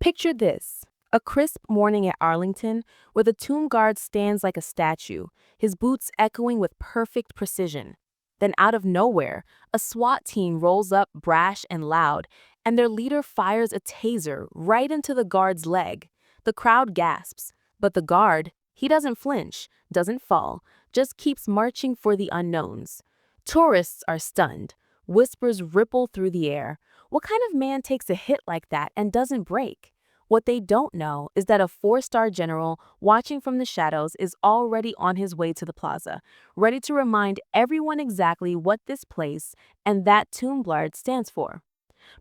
Picture this, a crisp morning at Arlington where the tomb guard stands like a statue, his boots echoing with perfect precision. Then out of nowhere, a SWAT team rolls up brash and loud, and their leader fires a taser right into the guard's leg. The crowd gasps, but the guard, he doesn't flinch, doesn't fall, just keeps marching for the unknowns. Tourists are stunned. Whispers ripple through the air. What kind of man takes a hit like that and doesn't break? What they don't know is that a four-star general watching from the shadows is already on his way to the plaza, ready to remind everyone exactly what this place and that tomb guard stands for.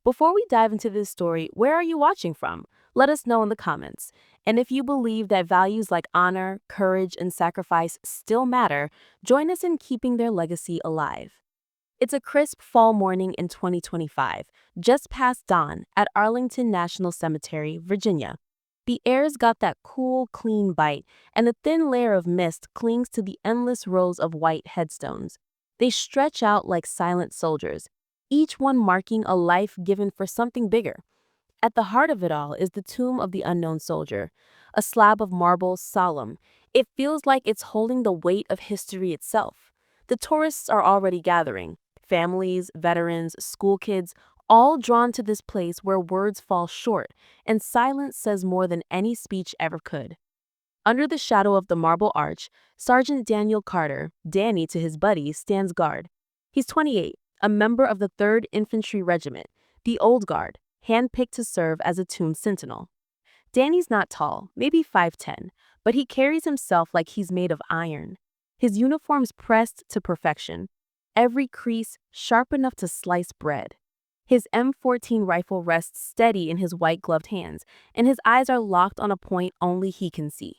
Before we dive into this story, where are you watching from? Let us know in the comments. And if you believe that values like honor, courage, and sacrifice still matter, join us in keeping their legacy alive. It's a crisp fall morning in 2025, just past dawn at Arlington National Cemetery, Virginia. The air's got that cool, clean bite, and a thin layer of mist clings to the endless rows of white headstones. They stretch out like silent soldiers, each one marking a life given for something bigger. At the heart of it all is the tomb of the unknown soldier, a slab of marble solemn. It feels like it's holding the weight of history itself. The tourists are already gathering. Families, veterans, school kids, all drawn to this place where words fall short and silence says more than any speech ever could. Under the shadow of the marble arch, Sergeant Daniel Carter, Danny to his buddy, stands guard. He's 28, a member of the 3rd Infantry Regiment, the Old Guard, handpicked to serve as a tomb sentinel. Danny's not tall, maybe 5'10", but he carries himself like he's made of iron. His uniform's pressed to perfection, every crease sharp enough to slice bread. His M14 rifle rests steady in his white-gloved hands, and his eyes are locked on a point only he can see.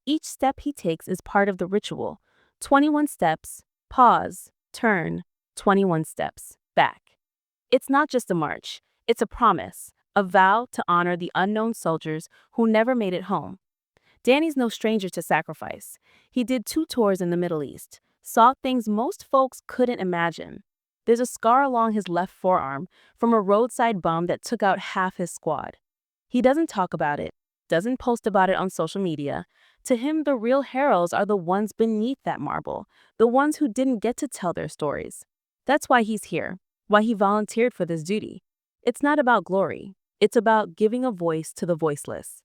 Each step he takes is part of the ritual. 21 steps, pause, turn, 21 steps, back. It's not just a march, it's a promise, a vow to honor the unknown soldiers who never made it home. Danny's no stranger to sacrifice. He did 2 tours in the Middle East, saw things most folks couldn't imagine. There's a scar along his left forearm from a roadside bomb that took out half his squad. He doesn't talk about it, doesn't post about it on social media. To him, the real heroes are the ones beneath that marble, the ones who didn't get to tell their stories. That's why he's here, why he volunteered for this duty. It's not about glory, it's about giving a voice to the voiceless.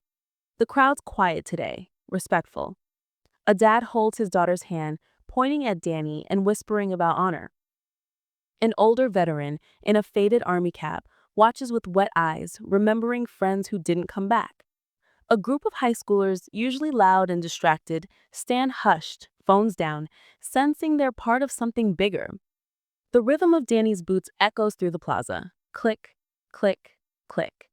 The crowd's quiet today, respectful. A dad holds his daughter's hand, pointing at Danny and whispering about honor. An older veteran, in a faded army cap, watches with wet eyes, remembering friends who didn't come back. A group of high schoolers, usually loud and distracted, stand hushed, phones down, sensing they're part of something bigger. The rhythm of Danny's boots echoes through the plaza. Click, click, click.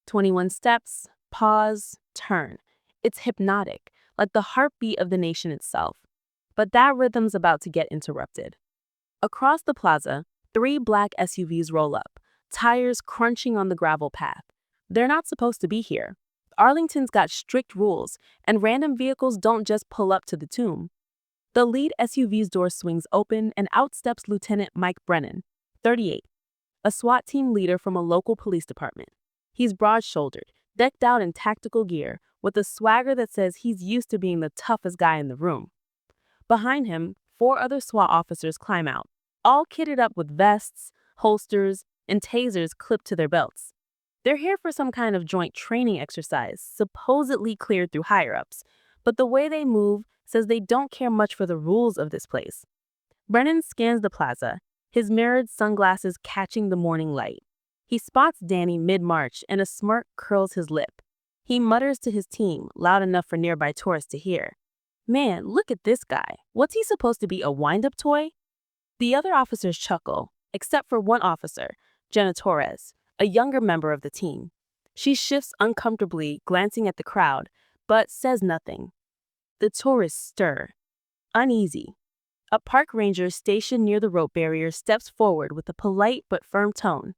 21 steps, pause, turn. It's hypnotic, like the heartbeat of the nation itself. But that rhythm's about to get interrupted. Across the plaza, 3 black SUVs roll up, tires crunching on the gravel path. They're not supposed to be here. Arlington's got strict rules, and random vehicles don't just pull up to the tomb. The lead SUV's door swings open, and out steps Lieutenant Mike Brennan, 38, a SWAT team leader from a local police department. He's broad-shouldered, decked out in tactical gear, with a swagger that says he's used to being the toughest guy in the room. Behind him, 4 other SWAT officers climb out, all kitted up with vests, holsters, and tasers clipped to their belts. They're here for some kind of joint training exercise, supposedly cleared through higher-ups, but the way they move says they don't care much for the rules of this place. Brennan scans the plaza, his mirrored sunglasses catching the morning light. He spots Danny mid-march, and a smirk curls his lip. He mutters to his team, loud enough for nearby tourists to hear. Man, look at this guy. What's he supposed to be, a wind-up toy? The other officers chuckle, except for one officer, Jenna Torres, a younger member of the team. She shifts uncomfortably, glancing at the crowd, but says nothing. The tourists stir, uneasy. A park ranger stationed near the rope barrier steps forward with a polite but firm tone.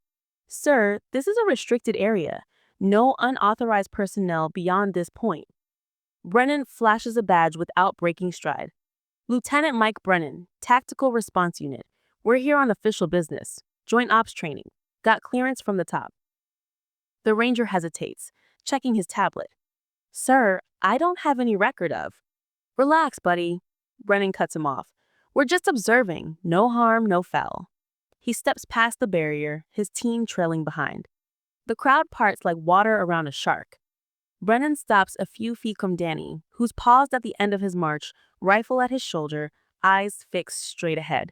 Sir, this is a restricted area. No unauthorized personnel beyond this point. Brennan flashes a badge without breaking stride. Lieutenant Mike Brennan, Tactical Response Unit. We're here on official business. Joint Ops training. Got clearance from the top. The ranger hesitates, checking his tablet. Sir, I don't have any record of. Relax, buddy. Brennan cuts him off. We're just observing. No harm, no foul. He steps past the barrier, his team trailing behind. The crowd parts like water around a shark. Brennan stops a few feet from Danny, who's paused at the end of his march, rifle at his shoulder, eyes fixed straight ahead.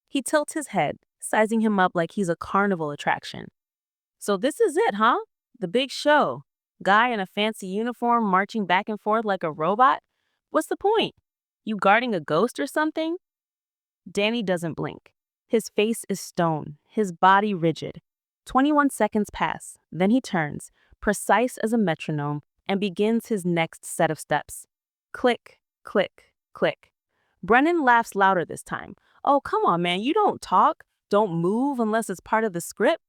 He tilts his head, sizing him up like he's a carnival attraction. So this is it, huh? The big show. Guy in a fancy uniform marching back and forth like a robot? What's the point? You guarding a ghost or something? Danny doesn't blink. His face is stone, his body rigid. 21 seconds pass, then he turns, precise as a metronome, and begins his next set of steps. Click, click, click. Brennan laughs louder this time. Oh, come on, man, you don't talk, don't move unless it's part of the script.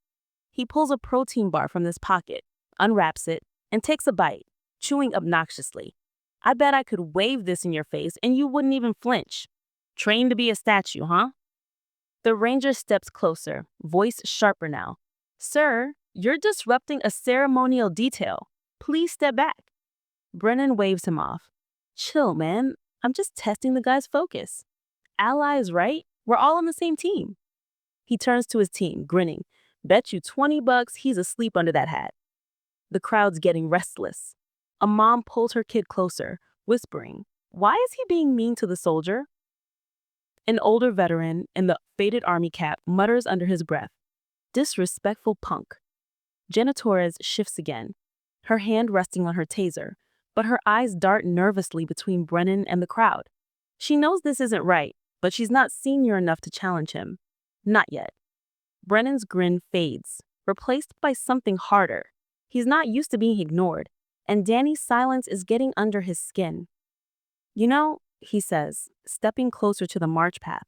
He pulls a protein bar from his pocket, unwraps it, and takes a bite, chewing obnoxiously. I bet I could wave this in your face and you wouldn't even flinch. Trained to be a statue, huh? The ranger steps closer, voice sharper now. Sir, you're disrupting a ceremonial detail. Please step back. Brennan waves him off. Chill, man. I'm just testing the guy's focus. Allies, right? We're all on the same team. He turns to his team, grinning. Bet you $20 he's asleep under that hat. The crowd's getting restless. A mom pulls her kid closer, whispering, Why is he being mean to the soldier? An older veteran in the faded army cap mutters under his breath, Disrespectful punk. Jenna Torres shifts again, her hand resting on her taser, but her eyes dart nervously between Brennan and the crowd. She knows this isn't right, but she's not senior enough to challenge him. Not yet. Brennan's grin fades, replaced by something harder. He's not used to being ignored, and Danny's silence is getting under his skin. You know, he says, stepping closer to the march path,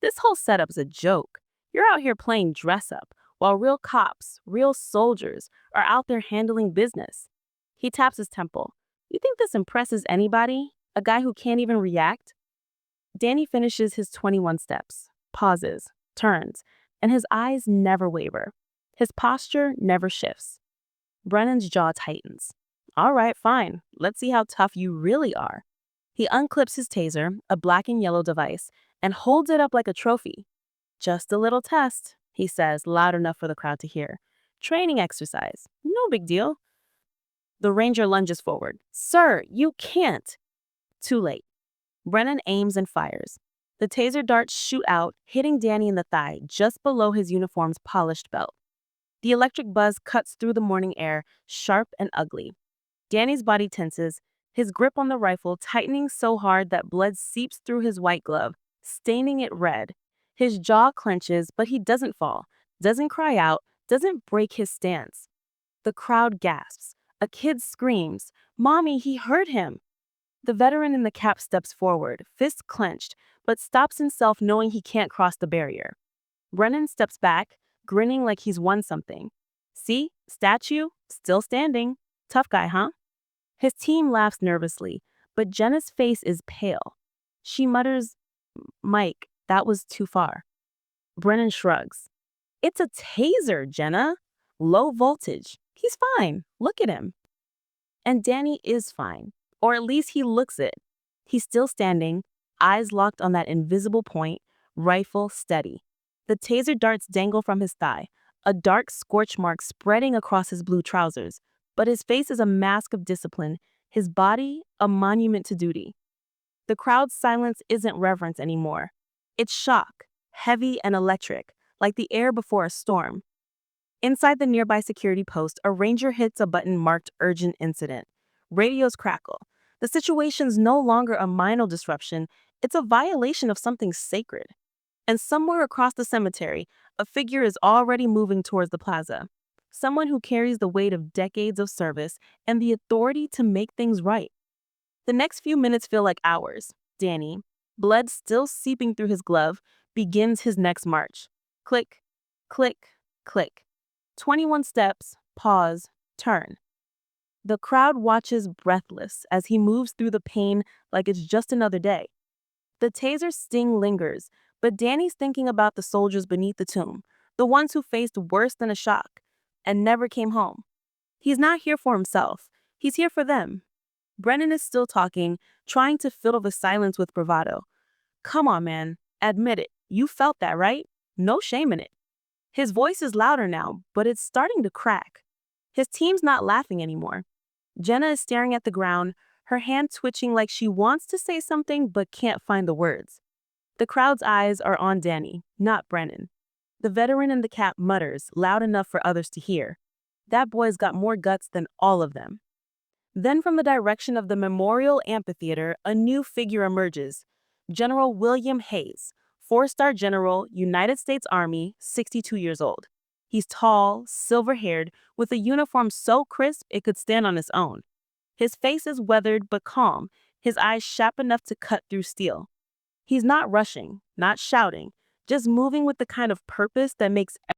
this whole setup's a joke. You're out here playing dress-up, while real cops, real soldiers, are out there handling business. He taps his temple. You think this impresses anybody? A guy who can't even react? Danny finishes his 21 steps, pauses, turns, and his eyes never waver. His posture never shifts. Brennan's jaw tightens. All right, fine. Let's see how tough you really are. He unclips his taser, a black and yellow device, and holds it up like a trophy. Just a little test, he says, loud enough for the crowd to hear. Training exercise. No big deal. The ranger lunges forward. Sir, you can't. Too late. Brennan aims and fires. The taser darts shoot out, hitting Danny in the thigh, just below his uniform's polished belt. The electric buzz cuts through the morning air, sharp and ugly. Danny's body tenses, his grip on the rifle tightening so hard that blood seeps through his white glove, staining it red. His jaw clenches, but he doesn't fall, doesn't cry out, doesn't break his stance. The crowd gasps. A kid screams, Mommy, he hurt him. The veteran in the cap steps forward, fists clenched, but stops himself knowing he can't cross the barrier. Brennan steps back, grinning like he's won something. See? Statue? Still standing. Tough guy, huh? His team laughs nervously, but Jenna's face is pale. She mutters, Mike, that was too far. Brennan shrugs. It's a taser, Jenna. Low voltage. He's fine. Look at him. And Danny is fine. Or at least he looks it. He's still standing, eyes locked on that invisible point, rifle steady. The taser darts dangle from his thigh, a dark scorch mark spreading across his blue trousers. But his face is a mask of discipline, his body a monument to duty. The crowd's silence isn't reverence anymore. It's shock, heavy and electric, like the air before a storm. Inside the nearby security post, a ranger hits a button marked Urgent Incident. Radios crackle. The situation's no longer a minor disruption, it's a violation of something sacred. And somewhere across the cemetery, a figure is already moving towards the plaza. Someone who carries the weight of decades of service and the authority to make things right. The next few minutes feel like hours. Danny, blood still seeping through his glove, begins his next march. Click, click, click. 21 steps, pause, turn. The crowd watches breathless as he moves through the pain like it's just another day. The taser's sting lingers, but Danny's thinking about the soldiers beneath the tomb, the ones who faced worse than a shock and never came home. He's not here for himself. He's here for them. Brennan is still talking, trying to fill the silence with bravado. Come on, man. Admit it. You felt that, right? No shame in it. His voice is louder now, but it's starting to crack. His team's not laughing anymore. Jenna is staring at the ground, her hand twitching like she wants to say something but can't find the words. The crowd's eyes are on Danny, not Brennan. The veteran in the cap mutters, loud enough for others to hear. That boy's got more guts than all of them. Then from the direction of the Memorial Amphitheater, a new figure emerges. General William Hayes, four-star general, United States Army, 62 years old. He's tall, silver-haired, with a uniform so crisp it could stand on its own. His face is weathered but calm, his eyes sharp enough to cut through steel. He's not rushing, not shouting, just moving with the kind of purpose that makes